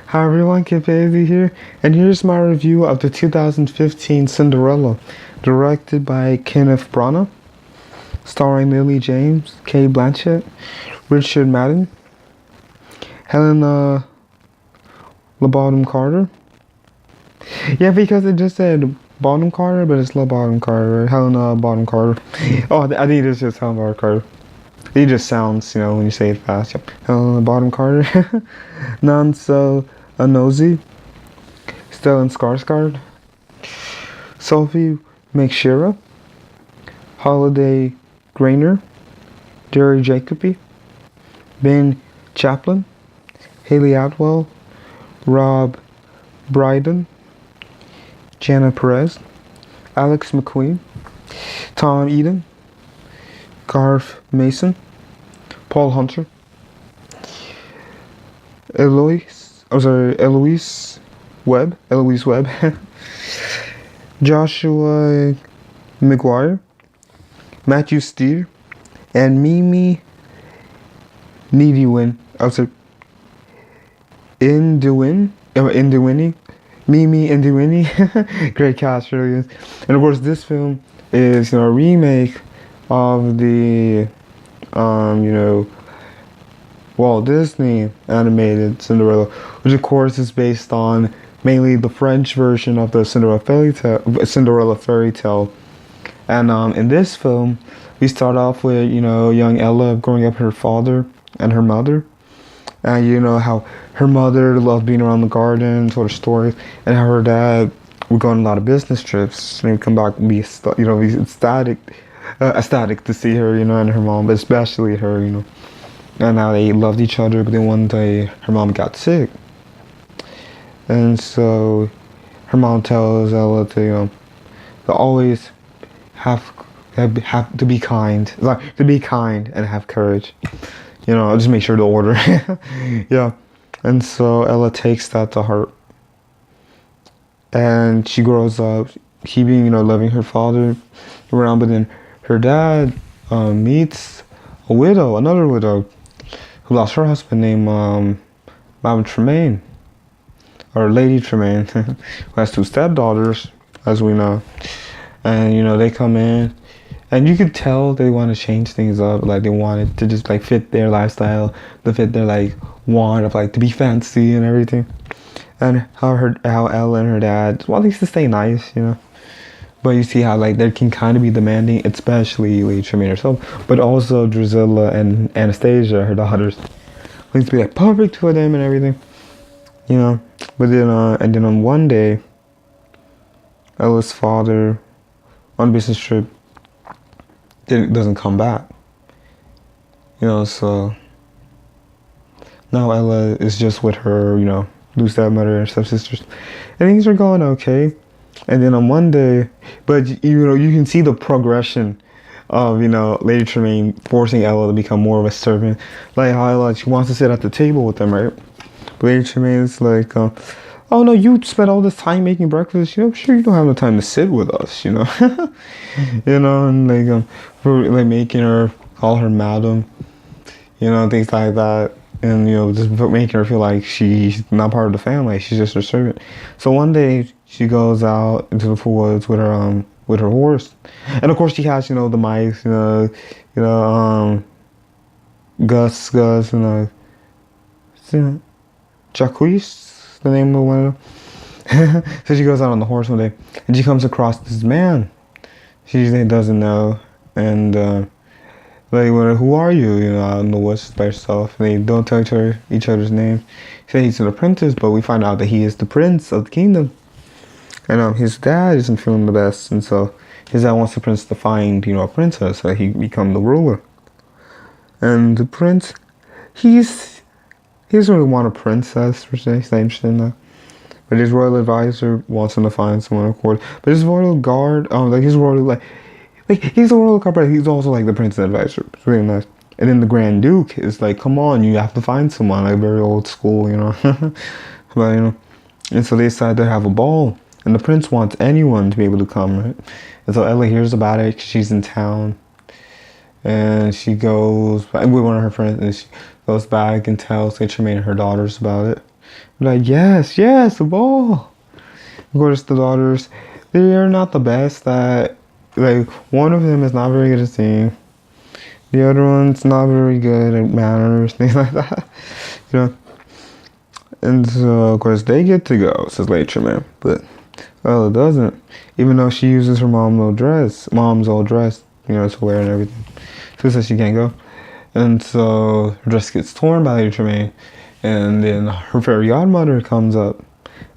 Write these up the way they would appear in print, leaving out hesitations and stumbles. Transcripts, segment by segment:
Hi everyone, Kid Bailey here, and here's my review of the 2015 Cinderella, directed by Kenneth Branagh, starring Lily James, Cate Blanchett, Richard Madden, Helena LeBottom Carter. Yeah, because it just said Bottom Carter, but it's LeBottom Carter, Helena Bottom Carter. Oh, I think it's just Helena Bottom Carter. It just sounds, when you say it fast. Yep. Helena Bottom Carter, Nanso Anozie, Stellan Skarsgård, Sophie McShera, Holiday Grainer, Derry Jacobi, Ben Chaplin, Haley Atwell, Rob Brydon, Jana Perez, Alex McQueen, Tom Eden, Garth Mason, Paul Hunter, Eloise Webb, Joshua McGuire, Matthew Steer, and Mimi Ndiwin. Ndiwini, Mimi Ndiwini. Great cast, really is. And of course, this film is a remake of the Walt Disney animated Cinderella, which of course is based on mainly the French version of the Cinderella fairy tale. And in this film, we start off with young Ella growing up with her father and her mother, and how her mother loved being around the garden, told her stories, and how her dad would go on a lot of business trips, and he'd come back and be ecstatic to see her, and her mom, but especially her, and how they loved each other. But then one day her mom got sick, and so her mom tells Ella to always have to be kind, and have courage. Just make sure to order. Yeah, and so Ella takes that to heart, and she grows up keeping loving her father around. But then her dad meets another widow, who lost her husband, named Madame Tremaine, or Lady Tremaine, who has two stepdaughters, as we know. And they come in, and you could tell they want to change things up. Like, they wanted to just fit their lifestyle, to fit their want of to be fancy and everything. And how Ella and her dad, well, at least to stay nice, But you see how they can kind of be demanding, especially Lady Tremaine herself, but also Drusilla and Anastasia, her daughters, needs to be perfect for them and everything, But then and then on one day, Ella's father, on a business trip, doesn't come back, So now Ella is just with her, new stepmother and stepsisters, and things are going okay. And then on one day, but you can see the progression of Lady Tremaine forcing Ella to become more of a servant. Like how Ella, she wants to sit at the table with them, right? But Lady Tremaine's like, oh no, you spent all this time making breakfast. Sure, you don't have no time to sit with us, and for making her call her madam, things like that. And just making her feel like she's not part of the family, she's just her servant. So one day she goes out into the woods with her horse, and of course she has the mice, Gus, Jacques, the name of one of them. So she goes out on the horse one day, and she comes across this man she doesn't know, and who are you? Out in the woods by yourself. And they don't tell each other's name. He said he's an apprentice, but we find out that he is the prince of the kingdom. And his dad isn't feeling the best, and so his dad wants the prince to find, a princess, so he become the ruler. And the prince, he doesn't really want a princess per se. He's not interested in that. But his royal advisor wants him to find someone, of course. But his royal guard, he's a royal guard, but he's also the prince's advisor. It's really nice. And then the Grand Duke is come on, you have to find someone, very old school, But, and so they decide to have a ball. And the prince wants anyone to be able to come, right? And so Ella hears about it 'cause she's in town. And she goes with one of her friends, and she goes back and tells Lady Tremaine and her daughters about it. Like, yes, yes, the ball. Of course, the daughters, they are not the best at, like, one of them is not very good at singing. The other one's not very good at manners, things like that. You know? And so, of course, they get to go, says Lady Tremaine. But Ella doesn't. Even though she uses her mom's old dress, to wear and everything. She says she can't go. And so her dress gets torn by Lady Tremaine. And then her fairy godmother comes up.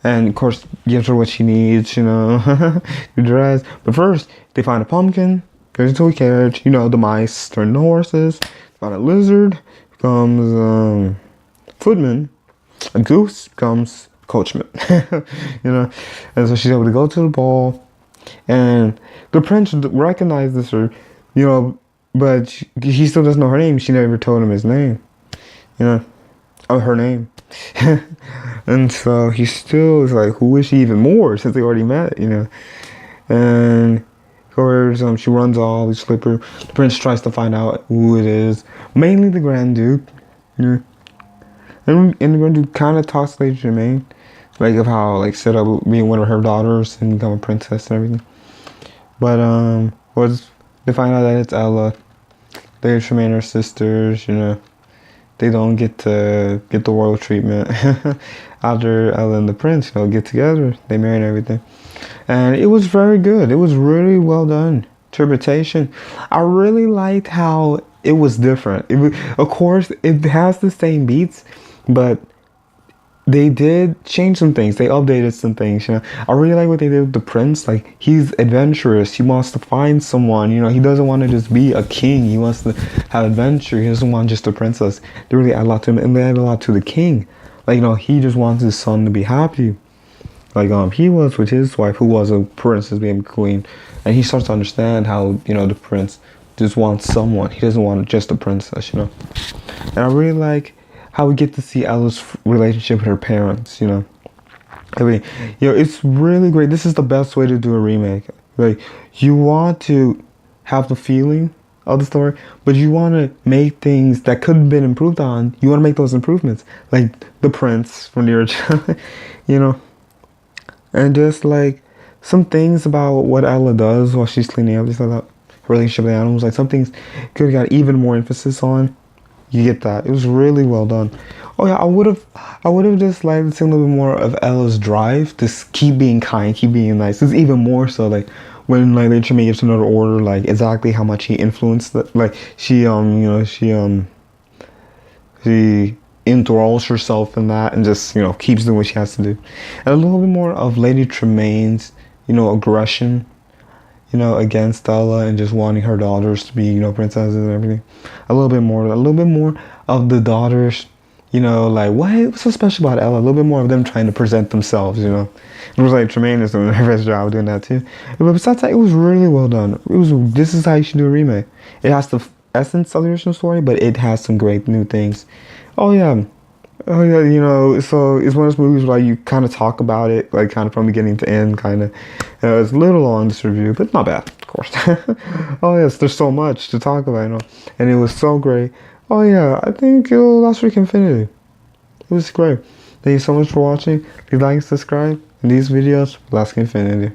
And of course, gives her what she needs, the dress. But first, they find a pumpkin, goes into a carriage, the mice turn into horses. Find a lizard, becomes footman. A goose becomes coachman, And so she's able to go to the ball. And the prince recognizes her, but he still doesn't know her name. She never told him his name, her name. And so he still is like, who is she even more since they already met, And of course, she runs off, we slip her. The prince tries to find out who it is, mainly the Grand Duke, And the Grand Duke kind of talks to Lady Tremaine, like of how set up being one of her daughters and become a princess and everything. But they find out that it's Ella. Lady Tremaine and her sisters, they don't get to get the royal treatment after Ella and the prince, get together. They marry and everything. And it was very good. It was really well done. Interpretation. I really liked how it was different. Of course, it has the same beats, but they did change some things. They updated some things, I really like what they did with the prince. Like, he's adventurous. He wants to find someone, he doesn't want to just be a king. He wants to have adventure. He doesn't want just a princess. They really add a lot to him, and they add a lot to the king. Like, he just wants his son to be happy. Like, he was with his wife, who was a princess, being a queen. And he starts to understand how, the prince just wants someone. He doesn't want just a princess, And I really like how we get to see Ella's relationship with her parents, everything. It's really great. This is the best way to do a remake. Like, you want to have the feeling of the story, but you want to make things that could have been improved on. You want to make those improvements, like the prince from the original, and just like some things about what Ella does while she's cleaning up, just like that. Her relationship with animals, like some things could have got even more emphasis on. You get that. It was really well done. Oh yeah, I would have just liked to see a little bit more of Ella's drive to keep being kind, keep being nice. It's even more so like when Lady Tremaine gives another order, like exactly how much he influenced that. Like she enthralls herself in that and just keeps doing what she has to do. And a little bit more of Lady Tremaine's aggression, against Ella and just wanting her daughters to be, princesses and everything. A little bit more of the daughters, like, what's so special about Ella? A little bit more of them trying to present themselves, It was like Tremaine is doing her best job doing that too. But besides that, it was really well done. This is how you should do a remake. It has the essence of the original story, but it has some great new things. Oh yeah, so it's one of those movies where you kind of talk about it, like kind of from beginning to end, kind of. It's a little long, this review, but not bad, of course. Oh yes, there's so much to talk about, and it was so great. Oh yeah, I think Last Week Infinity. It was great. Thank you so much for watching. Please like and subscribe. In these videos, Last Week Infinity.